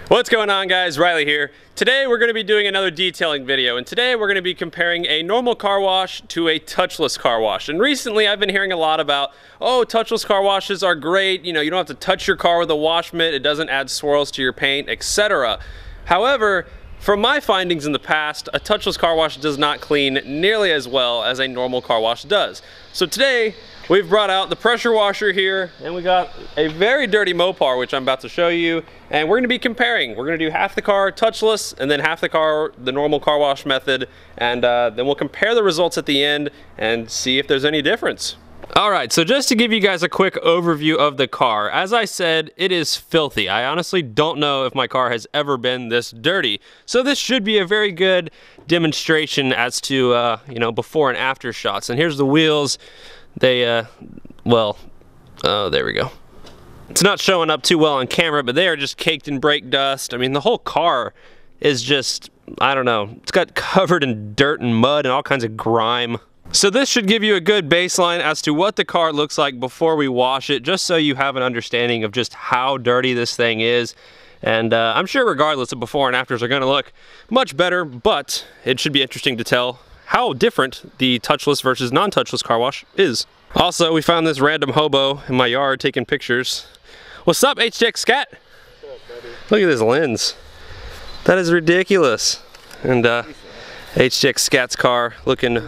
What's going on, guys? Riley here. Today we're going to be doing another detailing video, and today we're going to be comparing a normal car wash to a touchless car wash. And recently I've been hearing a lot about, oh, touchless car washes are great, you know, you don't have to touch your car with a wash mitt, it doesn't add swirls to your paint, etc. However, from my findings in the past, a touchless car wash does not clean nearly as well as a normal car wash does. So today, we've brought out the pressure washer here, and we got a very dirty Mopar, which I'm about to show you, and we're gonna be comparing. We're gonna do half the car touchless, and then half the car the normal car wash method, and then we'll compare the results at the end and see if there's any difference. Alright, so just to give you guys a quick overview of the car, as I said, it is filthy. I honestly don't know if my car has ever been this dirty. So this should be a very good demonstration as to, you know, before and after shots. And here's the wheels. They, well, oh, there we go. It's not showing up too well on camera, but they are just caked in brake dust. I mean, the whole car is just, I don't know, it's got covered in dirt and mud and all kinds of grime. So this should give you a good baseline as to what the car looks like before we wash it, just so you have an understanding of just how dirty this thing is. And I'm sure regardless of before and afters are gonna look much better, but it should be interesting to tell how different the touchless versus non-touchless car wash is. Also, we found this random hobo in my yard taking pictures. What's up, HTX Scat? What's up, buddy? Look at this lens. That is ridiculous. And HTX Scat's car looking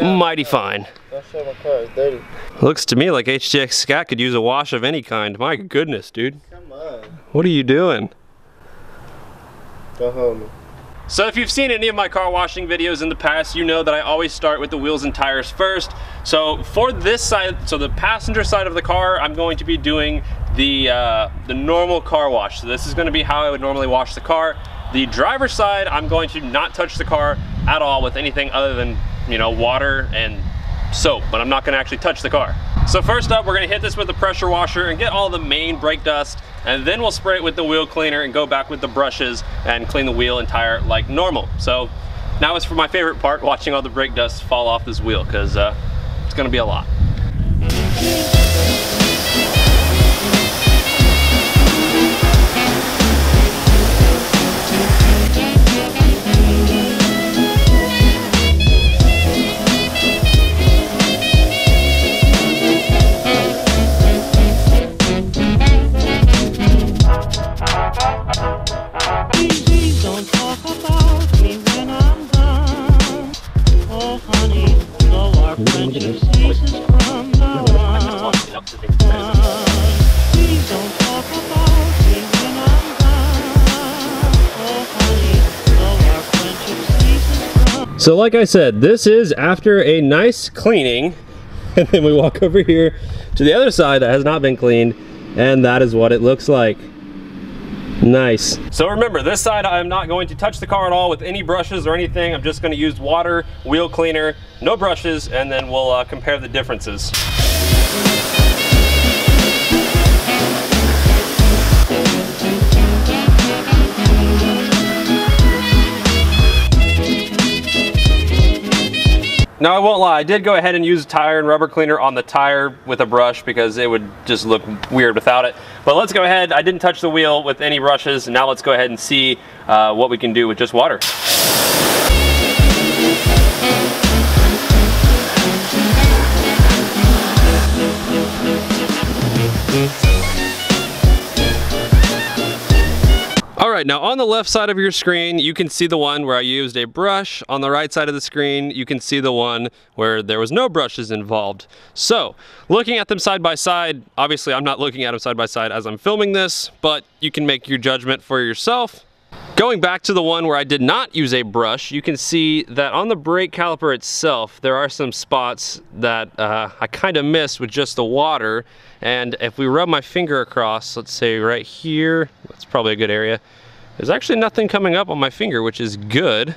mighty fine. Don't show my car, it's dirty. Looks to me like HTX Scat could use a wash of any kind. My goodness, dude. Come on. What are you doing? Go home. So if you've seen any of my car washing videos in the past, you know that I always start with the wheels and tires first. So for this side, so the passenger side of the car, I'm going to be doing the normal car wash. So this is going to be how I would normally wash the car. The driver's side, I'm going to not touch the car at all with anything other than, you know, water and soap, but I'm not going to actually touch the car. So first up, we're going to hit this with the pressure washer and get all the main brake dust, and then we'll spray it with the wheel cleaner and go back with the brushes and clean the wheel and tire like normal. So now it's for my favorite part, watching all the brake dust fall off this wheel, because it's going to be a lot. So like I said, this is after a nice cleaning, and then we walk over here to the other side that has not been cleaned, and that is what it looks like. Nice. So remember, this side I'm not going to touch the car at all with any brushes or anything. I'm just going to use water, wheel cleaner, no brushes, and then we'll compare the differences. Now I won't lie, I did go ahead and use tire and rubber cleaner on the tire with a brush because it would just look weird without it. But let's go ahead, I didn't touch the wheel with any brushes, and now let's go ahead and see what we can do with just water. Alright, now on the left side of your screen, you can see the one where I used a brush. On the right side of the screen, you can see the one where there was no brushes involved. So, looking at them side by side, obviously I'm not looking at them side by side as I'm filming this, but you can make your judgment for yourself. Going back to the one where I did not use a brush, you can see that on the brake caliper itself, there are some spots that I kind of missed with just the water. And if we rub my finger across, let's say right here, that's probably a good area, there's actually nothing coming up on my finger, which is good.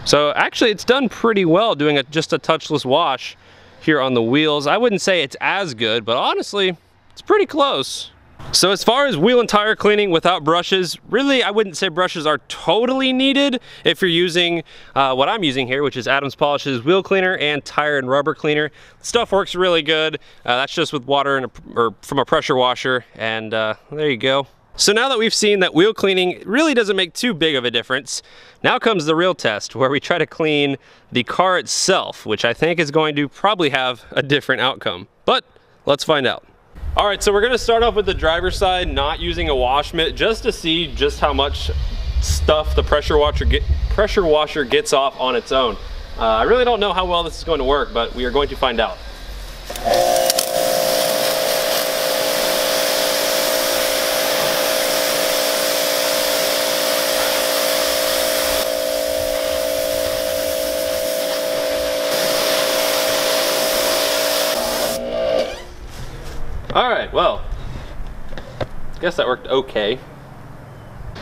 So actually it's done pretty well doing just a touchless wash here on the wheels. I wouldn't say it's as good, but honestly, it's pretty close. So as far as wheel and tire cleaning without brushes, really I wouldn't say brushes are totally needed if you're using what I'm using here, which is Adams Polish's wheel cleaner and tire and rubber cleaner. Stuff works really good. That's just with water and or from a pressure washer, and there you go. So now that we've seen that wheel cleaning really doesn't make too big of a difference, now comes the real test where we try to clean the car itself, which I think is going to probably have a different outcome. But let's find out. All right, so we're gonna start off with the driver's side, not using a wash mitt, just to see just how much stuff the pressure washer gets off on its own. I really don't know how well this is going to work, but we are going to find out. All right, well, I guess that worked okay.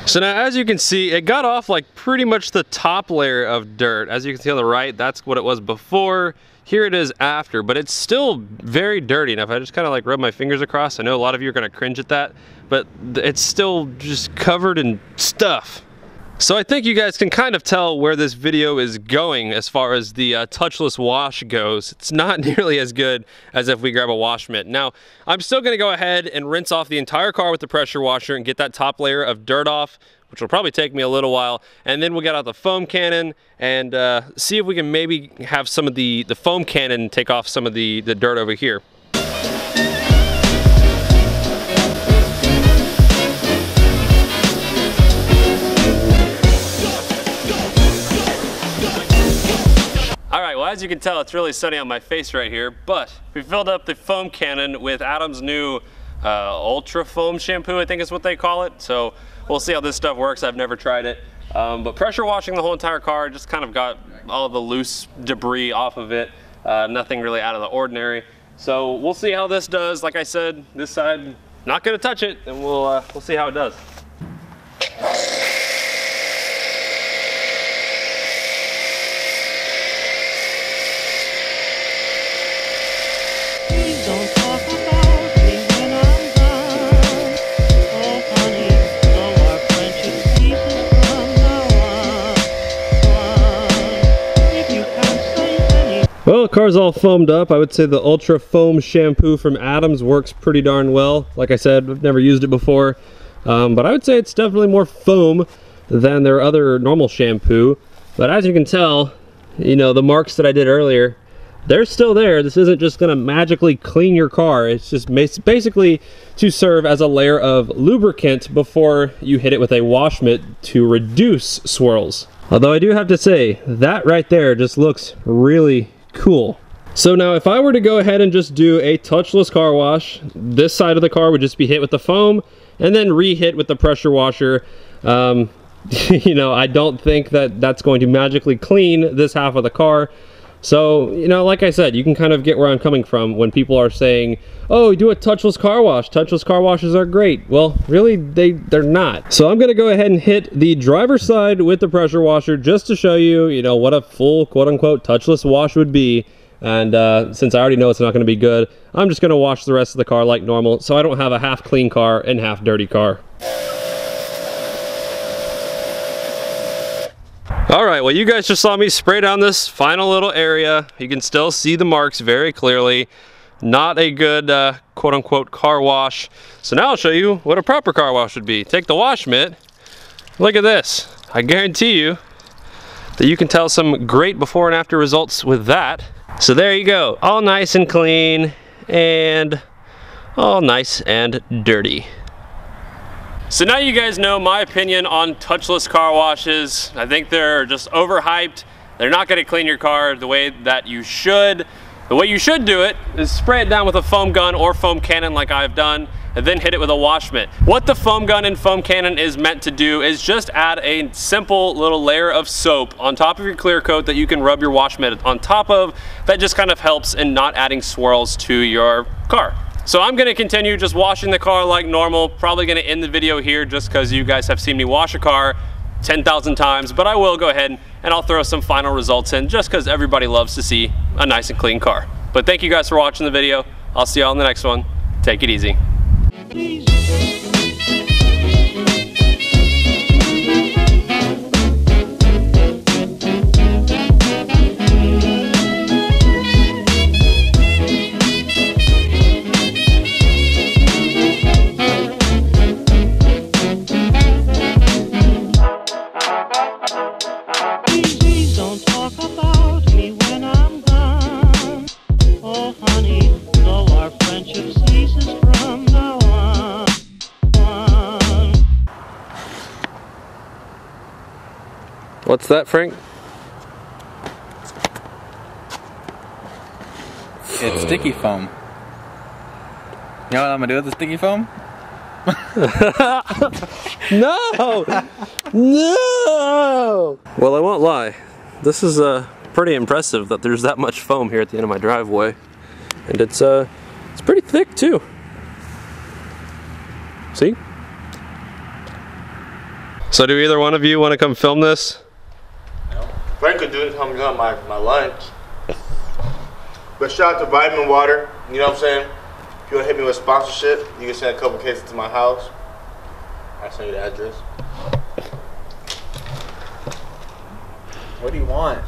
So now, as you can see, it got off like pretty much the top layer of dirt. As you can see on the right, that's what it was before. Here it is after, but it's still very dirty. And if I just kind of like rub my fingers across, I know a lot of you are gonna cringe at that, but it's still just covered in stuff. So I think you guys can kind of tell where this video is going as far as the touchless wash goes. It's not nearly as good as if we grab a wash mitt. Now, I'm still gonna go ahead and rinse off the entire car with the pressure washer and get that top layer of dirt off, which will probably take me a little while. And then we'll get out the foam cannon and see if we can maybe have some of the foam cannon take off some of the dirt over here. Alright, well, as you can tell, it's really sunny on my face right here, but we filled up the foam cannon with Adam's new ultra foam shampoo, I think is what they call it. So we'll see how this stuff works. I've never tried it. But pressure washing the whole entire car just kind of got all the loose debris off of it. Nothing really out of the ordinary. So we'll see how this does. Like I said, this side, not gonna touch it, and we'll see how it does. Well, the car's all foamed up. I would say the Ultra Foam shampoo from Adams works pretty darn well. Like I said, I've never used it before, but I would say it's definitely more foam than their other normal shampoo. But as you can tell, you know, the marks that I did earlier, they're still there. This isn't just gonna magically clean your car. It's just basically to serve as a layer of lubricant before you hit it with a wash mitt to reduce swirls. Although I do have to say, that right there just looks really cool. So now if I were to go ahead and just do a touchless car wash, this side of the car would just be hit with the foam and then re-hit with the pressure washer. You know, I don't think that that's going to magically clean this half of the car. So, you know, like I said, you can kind of get where I'm coming from when people are saying, oh, do a touchless car wash. Touchless car washes are great. Well, really, they're not. So I'm gonna go ahead and hit the driver's side with the pressure washer just to show you, you know, what a full quote-unquote touchless wash would be. And since I already know it's not gonna be good, I'm just gonna wash the rest of the car like normal so I don't have a half clean car and half dirty car. All right, well, you guys just saw me spray down this final little area. You can still see the marks very clearly. Not a good quote-unquote car wash. So now I'll show you what a proper car wash would be. Take the wash mitt. Look at this. I guarantee you that you can tell some great before and after results with that. So there you go, all nice and clean and all nice and dirty. So now you guys know my opinion on touchless car washes. I think they're just overhyped. They're not gonna clean your car the way that you should. The way you should do it is spray it down with a foam gun or foam cannon like I've done, and then hit it with a wash mitt. What the foam gun and foam cannon is meant to do is just add a simple little layer of soap on top of your clear coat that you can rub your wash mitt on top of. That just kind of helps in not adding swirls to your car. So I'm gonna continue just washing the car like normal. Probably gonna end the video here just because you guys have seen me wash a car 10,000 times, but I will go ahead and I'll throw some final results in just because everybody loves to see a nice and clean car. But thank you guys for watching the video. I'll see y'all in the next one. Take it easy. What's that, Frank? It's sticky foam. You know what I'm gonna do with the sticky foam? No! No! Well, I won't lie. This is pretty impressive that there's that much foam here at the end of my driveway. And it's pretty thick too. See? So do either one of you want to come film this? No. Frank could do it coming on my lunch. But shout out to Vitamin Water, you know what I'm saying? If you want to hit me with sponsorship, you can send a couple cases to my house. I'll send you the address. What do you want?